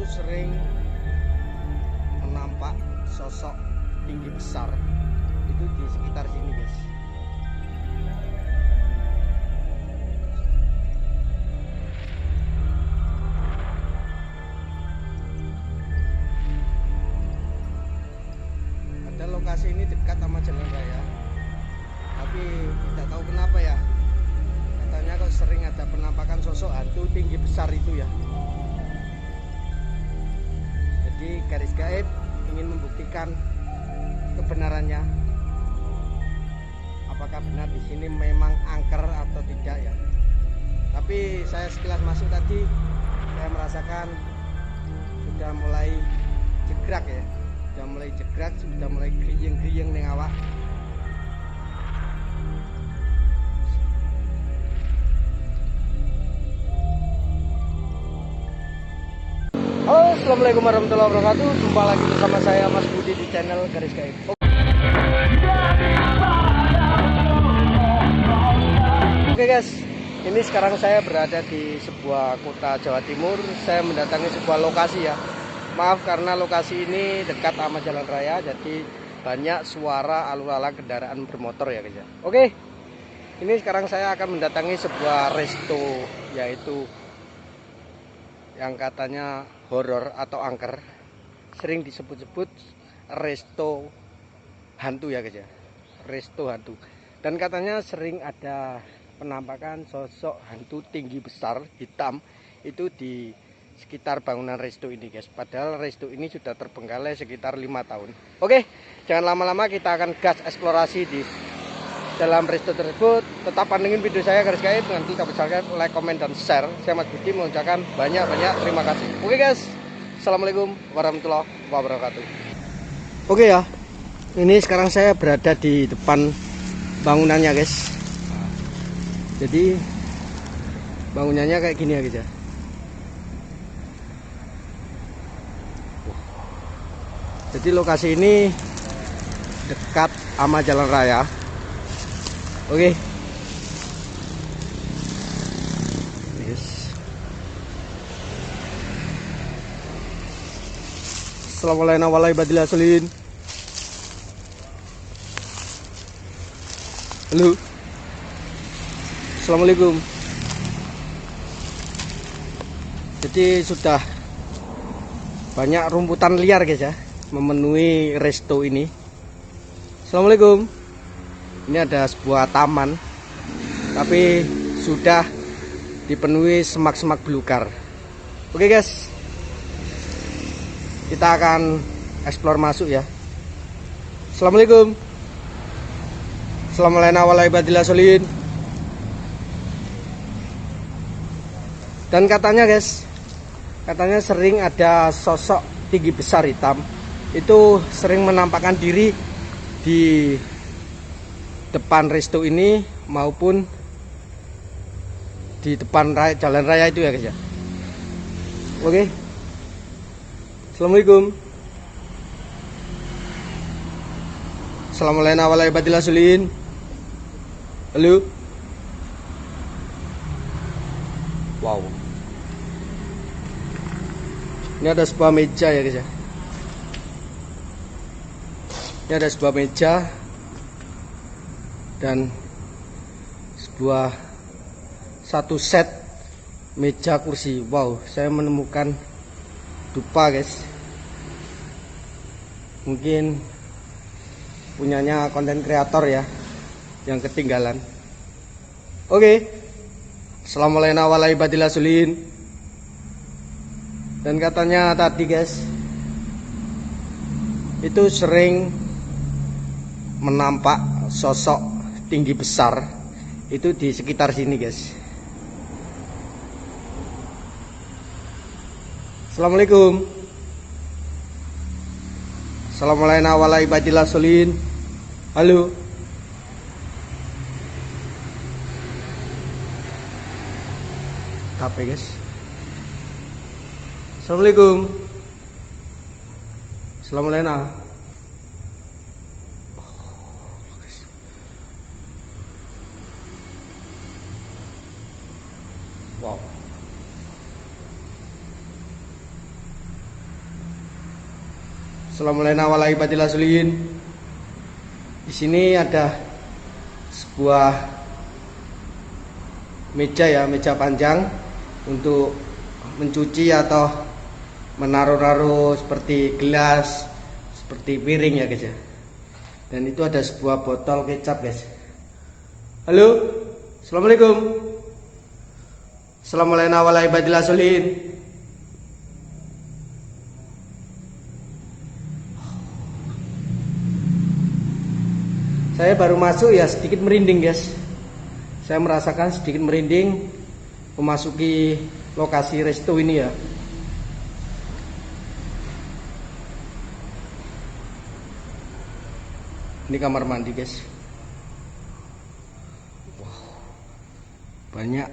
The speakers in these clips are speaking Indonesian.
sering menampak sosok tinggi besar itu di sekitar sini, guys. Ada lokasi ini dekat sama jalan raya, tapi tidak tahu kenapa ya, katanya kok sering ada penampakan sosok hantu tinggi besar itu ya. Jadi garis gaib ingin membuktikan kebenarannya, apakah benar di sini memang angker atau tidak ya. Tapi saya sekilas masuk tadi, saya merasakan sudah mulai jegrak ya, sudah mulai griyeng-griyeng ning awak. Halo, assalamualaikum warahmatullahi wabarakatuh. Jumpa lagi bersama saya Mas Budi di channel Garis Gaib. Oke guys, ini sekarang saya berada di sebuah kota Jawa Timur. Saya mendatangi sebuah lokasi ya. Maaf karena lokasi ini dekat sama jalan raya, jadi banyak suara alu-ala kendaraan bermotor ya guys ya. Oke, ini sekarang saya akan mendatangi sebuah resto, yaitu yang katanya horor atau angker, sering disebut-sebut resto hantu ya guys ya, resto hantu. Dan katanya sering ada penampakan sosok hantu tinggi besar hitam itu di sekitar bangunan resto ini guys. Padahal resto ini sudah terbengkalai sekitar 5 tahun. Oke, jangan lama-lama, kita akan gas eksplorasi di dalam resto tersebut. Tetap pantengin video saya Garis Gaib dengan klik tombol subscribe, like, komen, dan share. Saya Mas Budi mengucapkan banyak-banyak terima kasih. Oke guys, assalamualaikum warahmatullahi wabarakatuh. Oke ya, ini sekarang saya berada di depan bangunannya guys. Jadi bangunannya kayak gini ya guys ya. Jadi lokasi ini dekat sama jalan raya. Oke. Yes. Assalamualaikum warahmatullahi wabarakatuh. Halo. Assalamualaikum. Jadi sudah banyak rumputan liar guys ya, memenuhi resto ini. Assalamualaikum. Ini ada sebuah taman, tapi sudah dipenuhi semak-semak belukar. Oke guys, kita akan explore masuk ya. Assalamualaikum. Assalamualaikum warahmatullahi wabarakatuh. Dan katanya guys, katanya sering ada sosok tinggi besar hitam itu sering menampakkan diri di depan resto ini maupun di depan jalan raya itu ya guys ya. Oke. Assalamualaikum. Assalamualaikum warahmatullahi wabarakatuh. Halo. Wow. Ini ada sebuah meja ya guys ya. Ini ada sebuah meja dan satu set meja kursi. Wow, saya menemukan dupa guys. Mungkin punyanya konten kreator ya yang ketinggalan. Oke. Assalamualaikum warahmatullahi wabarakatuh. Dan katanya tadi guys, itu sering menampak sosok tinggi besar itu di sekitar sini guys. Assalamualaikum. Assalamualaikum warahmatullahi wabarakatuh. Halo. HP guys. Assalamualaikum. Assalamualaikum. Wow. Assalamualaikum. Di sini ada sebuah meja ya, meja panjang untuk mencuci atau menaruh-naruh seperti gelas, seperti piring ya guys ya. Dan itu ada sebuah botol kecap guys. Halo, assalamualaikum. Assalamualaikum. Saya baru masuk ya, sedikit merinding guys. Saya merasakan sedikit merinding memasuki lokasi resto ini ya. Ini kamar mandi guys. Wow, banyak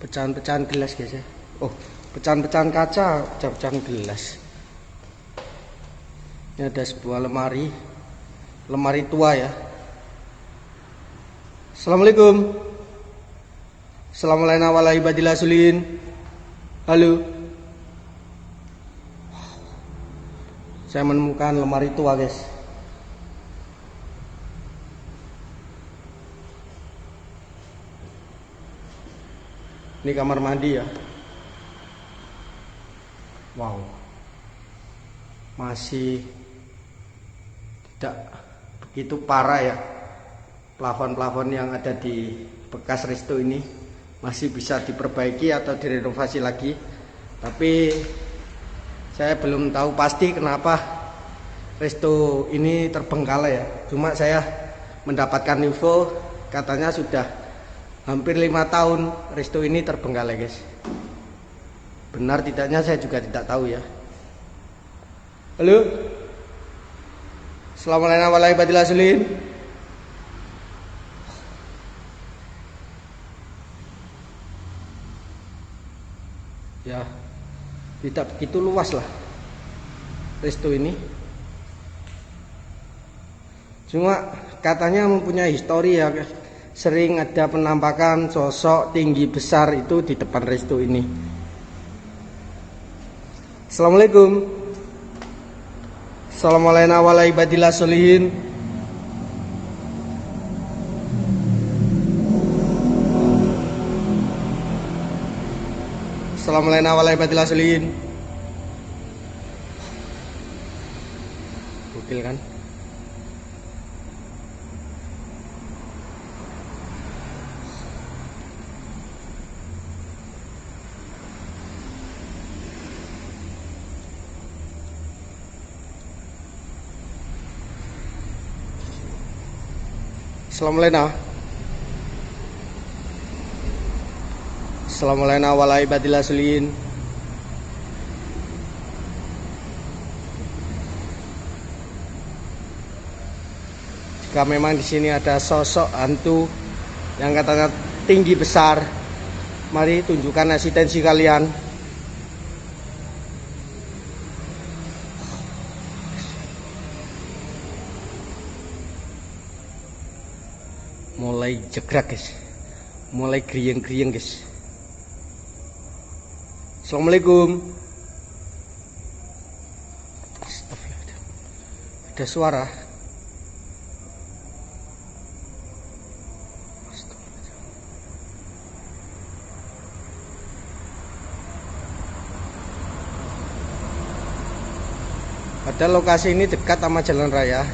pecahan-pecahan gelas guys ya. Oh, pecahan-pecahan kaca, pecahan-pecahan gelas. Ini ada sebuah lemari tua ya. Assalamualaikum. Assalamualaikum. Halo. Saya menemukan lemari tua guys. Ini kamar mandi ya. Wow, masih tidak begitu parah ya. Plafon-plafon yang ada di bekas resto ini masih bisa diperbaiki atau direnovasi lagi. Tapi saya belum tahu pasti kenapa resto ini terbengkalai ya. Cuma saya mendapatkan info katanya sudah hampir 5 tahun resto ini terbengkalai guys. Benar tidaknya saya juga tidak tahu ya. Halo. Assalamualaikum. Ya, tidak begitu luas lah resto ini. Cuma katanya mempunyai histori ya, sering ada penampakan sosok tinggi besar itu di depan resto ini. Assalamualaikum. Assalamualaikum. Assalamualaikum. Gokil kan? Assalamualaikum. Jika memang di sini ada sosok hantu yang katanya tinggi besar, mari tunjukkan eksistensi kalian. Mulai jegrak guys, mulai griyeng-griyeng guys. Assalamualaikum. Ada suara. Padahal lokasi ini dekat sama jalan raya,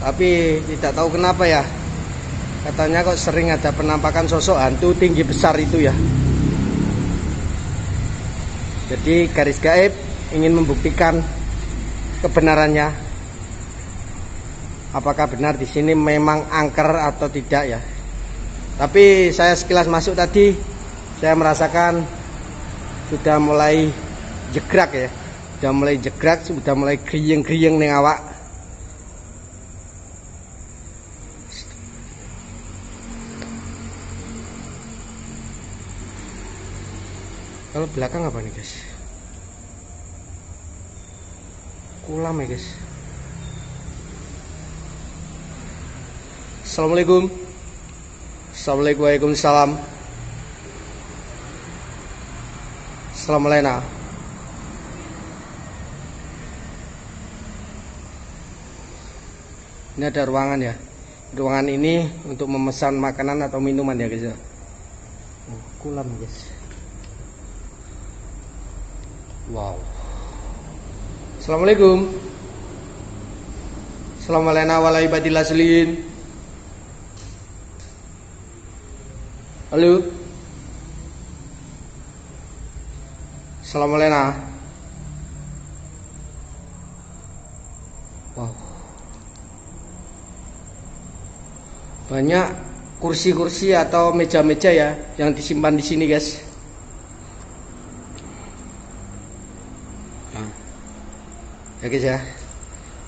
tapi tidak tahu kenapa ya. Katanya kok sering ada penampakan sosok hantu tinggi besar itu ya. Jadi garis gaib ingin membuktikan kebenarannya. Apakah benar di sini memang angker atau tidak ya? Tapi saya sekilas masuk tadi, saya merasakan sudah mulai jegrak ya. Sudah mulai griyeng-griyeng ning awak. Kalau belakang apa nih guys? Kulam ya guys. Assalamualaikum. Waalaikumsalam. Assalamualaikum. Ini ada ruangan ya. Ruangan ini untuk memesan makanan atau minuman ya guys ya. Kolam guys. Wow. Assalamualaikum. Assalamualaikum warahmatullahi wabarakatuh. Halo. Assalamualaikum. Wow. Banyak kursi-kursi atau meja-meja ya yang disimpan di sini guys. Nah, ya guys ya.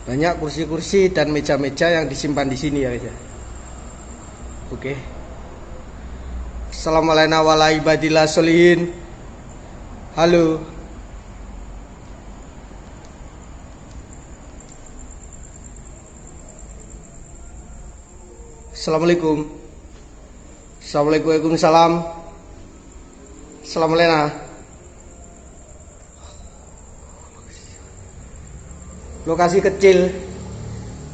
Banyak kursi-kursi dan meja-meja yang disimpan di sini ya guys ya. Oke. Assalamualaikum warahmatullahi wabarakatuh. Halo. Assalamualaikum. Waalaikumsalam. Assalamualaikum. Lokasi kecil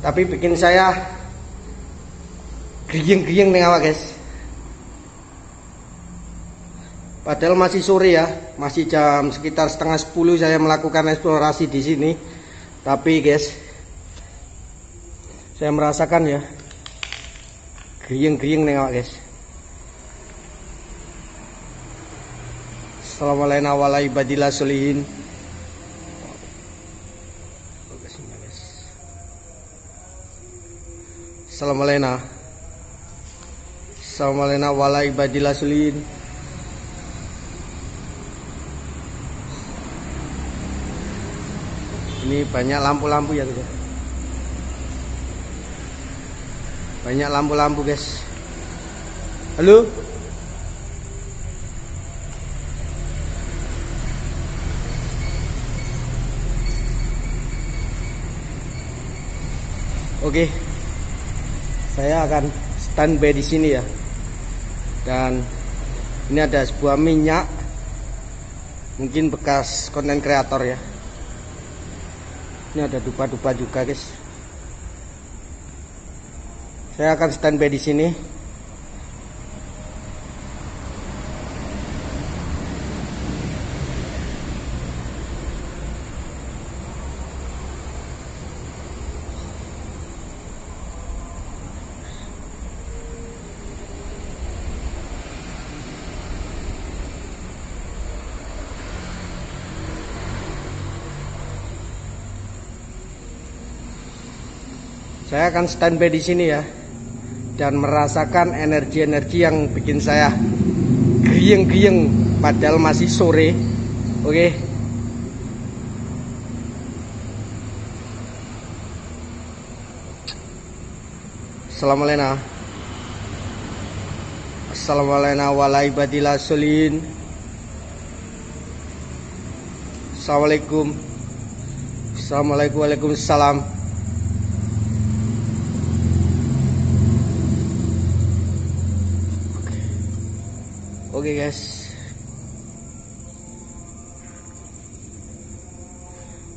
tapi bikin saya gerieng-gerieng nih awak guys. Padahal masih sore ya, masih jam sekitar setengah 10 saya melakukan eksplorasi di sini. Tapi guys, saya merasakan ya gerieng-gerieng nengok guys. Assalamualaikum warahmatullahi wabarakatuh. Assalamualaikum warahmatullahi wabarakatuh. Ini banyak lampu-lampu ya guys. Banyak lampu-lampu guys. Halo. Oke. Saya akan standby di sini ya. Dan ini ada sebuah minyak. Mungkin bekas konten kreator ya. Ini ada dupa-dupa juga guys. Saya akan standby di sini. Saya akan standby di sini ya. Dan merasakan energi-energi yang bikin saya gerieng-gerieng padahal masih sore. Oke. Assalamualaikum. Assalamualaikum warahmatullahi wabarakatuh. Assalamualaikum. Assalamualaikum waalaikumsalam. Oke guys,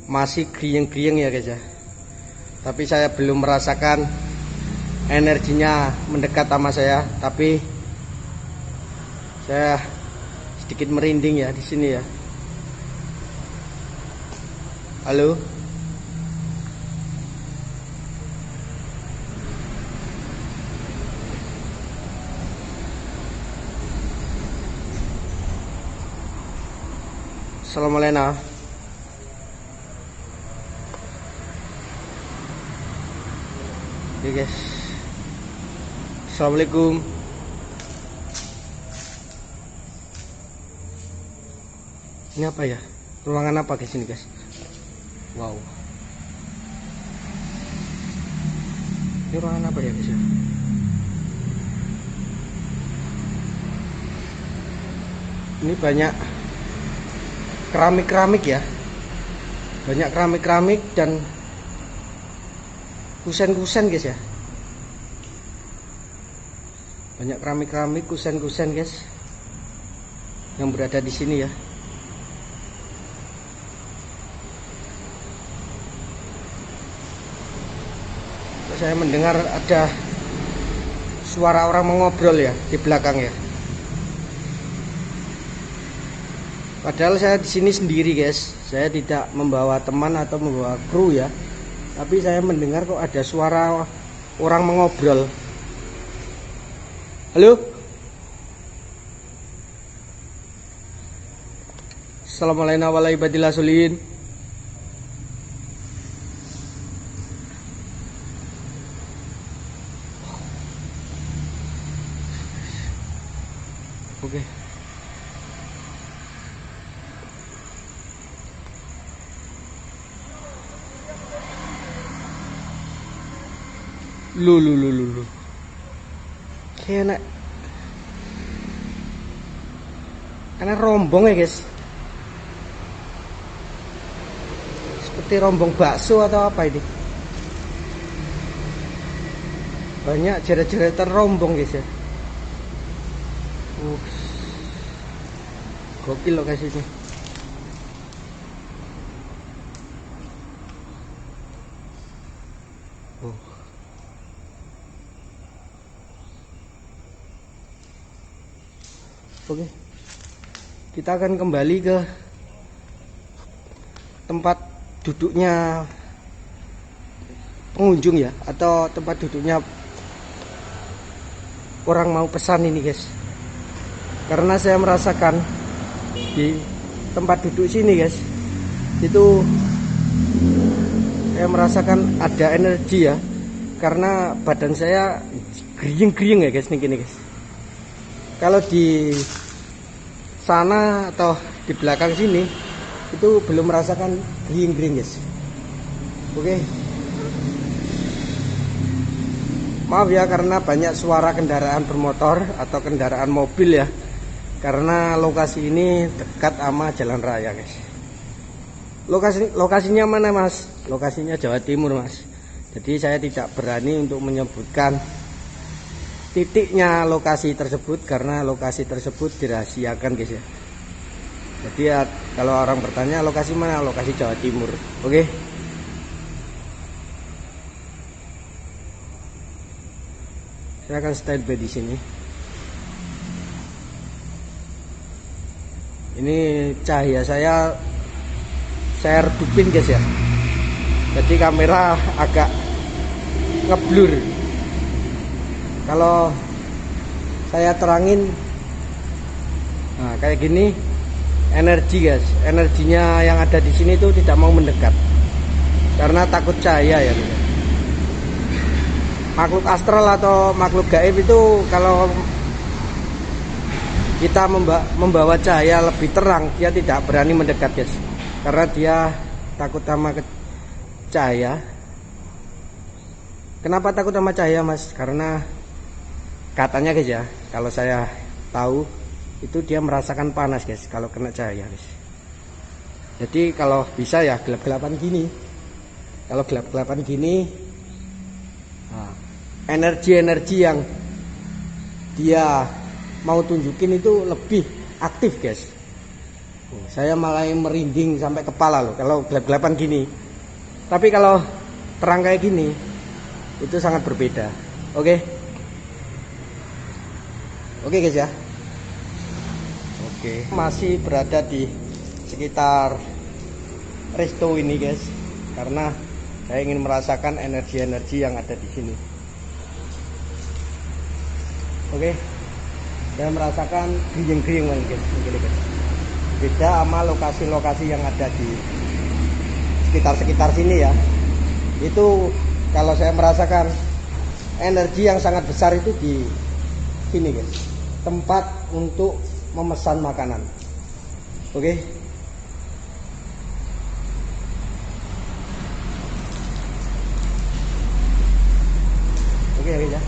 masih gerieng-gerieng ya guys ya. Tapi saya belum merasakan energinya mendekat sama saya. Tapi saya sedikit merinding ya di sini ya. Halo. Assalamualaikum. Oke guys. Assalamualaikum. Ini apa ya? Ruangan apa guys ini guys? Wow. Ini ruangan apa ya guys ya? Ini banyak keramik-keramik ya. Banyak keramik-keramik dan kusen-kusen guys ya. Banyak keramik-keramik, kusen-kusen guys yang berada di sini ya. saya mendengar ada suara orang mengobrol ya di belakang ya. Padahal saya di sini sendiri guys, saya tidak membawa teman atau membawa kru ya, tapi saya mendengar kok ada suara orang mengobrol. Halo, assalamualaikum warahmatullahi wabarakatuh. Oke. Lu. Kayak karena rombong ya guys. Seperti rombong bakso atau apa ini? Banyak jerat-jeratan rombong guys ya. Gokil lokasinya. Oke, kita akan kembali ke tempat duduknya pengunjung ya, atau tempat duduknya orang mau pesan ini guys. Karena saya merasakan di tempat duduk sini guys, itu saya merasakan ada energi ya, karena badan saya gerieng-gerieng ya guys ini guys. Kalau di sana atau di belakang sini itu belum merasakan gerieng-gerieng guys. Oke, maaf ya karena banyak suara kendaraan bermotor atau kendaraan mobil ya, karena lokasi ini dekat sama jalan raya guys. Lokasinya mana mas? Lokasinya Jawa Timur mas. Jadi saya tidak berani untuk menyebutkan titiknya lokasi tersebut karena lokasi tersebut dirahasiakan guys ya. Jadi ya, kalau orang bertanya lokasi mana, lokasi Jawa Timur. Oke. Saya akan standby di sini. Ini cahaya saya redupin guys ya. Jadi kamera agak ngeblur. Kalau saya terangin, nah kayak gini, energi guys, energinya yang ada di sini tuh tidak mau mendekat karena takut cahaya ya. Makhluk astral atau makhluk gaib itu kalau kita membawa cahaya lebih terang, dia tidak berani mendekat guys, karena dia takut sama cahaya. Kenapa takut sama cahaya mas? Karena katanya guys ya, kalau saya tahu itu dia merasakan panas guys kalau kena cahaya guys. Jadi kalau bisa ya gelap-gelapan gini. Kalau gelap-gelapan gini, nah, energi-energi yang dia mau tunjukin itu lebih aktif guys. Saya malah merinding sampai kepala loh kalau gelap-gelapan gini. Tapi kalau terang kayak gini itu sangat berbeda. Oke. Oke guys ya. Oke, masih berada di sekitar resto ini guys, karena saya ingin merasakan energi-energi yang ada di sini. Oke, saya merasakan gerieng-gerieng guys, guys. Beda sama lokasi-lokasi yang ada di sekitar sini ya. Itu kalau saya merasakan energi yang sangat besar itu di sini guys. Tempat untuk memesan makanan. Oke. Oke ya.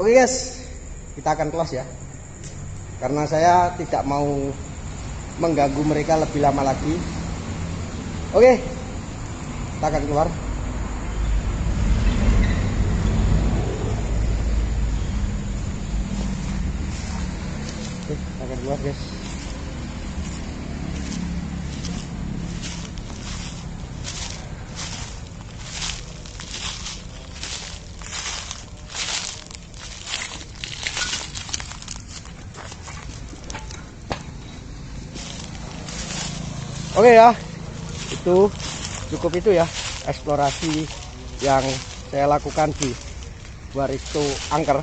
Oke guys, kita akan close ya. Karena saya tidak mau mengganggu mereka lebih lama lagi. Oke, kita akan keluar. Oke, kita akan keluar guys. Oke ya, itu cukup itu ya eksplorasi yang saya lakukan di Barito Angker.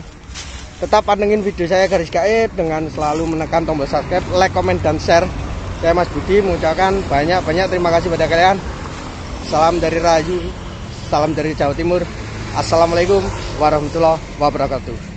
Tetap pantengin video saya garis gaib dengan selalu menekan tombol subscribe, like, comment, dan share. Saya Mas Budi mengucapkan banyak-banyak terima kasih pada kalian. Salam dari Rayu, salam dari Jawa Timur. Assalamualaikum warahmatullahi wabarakatuh.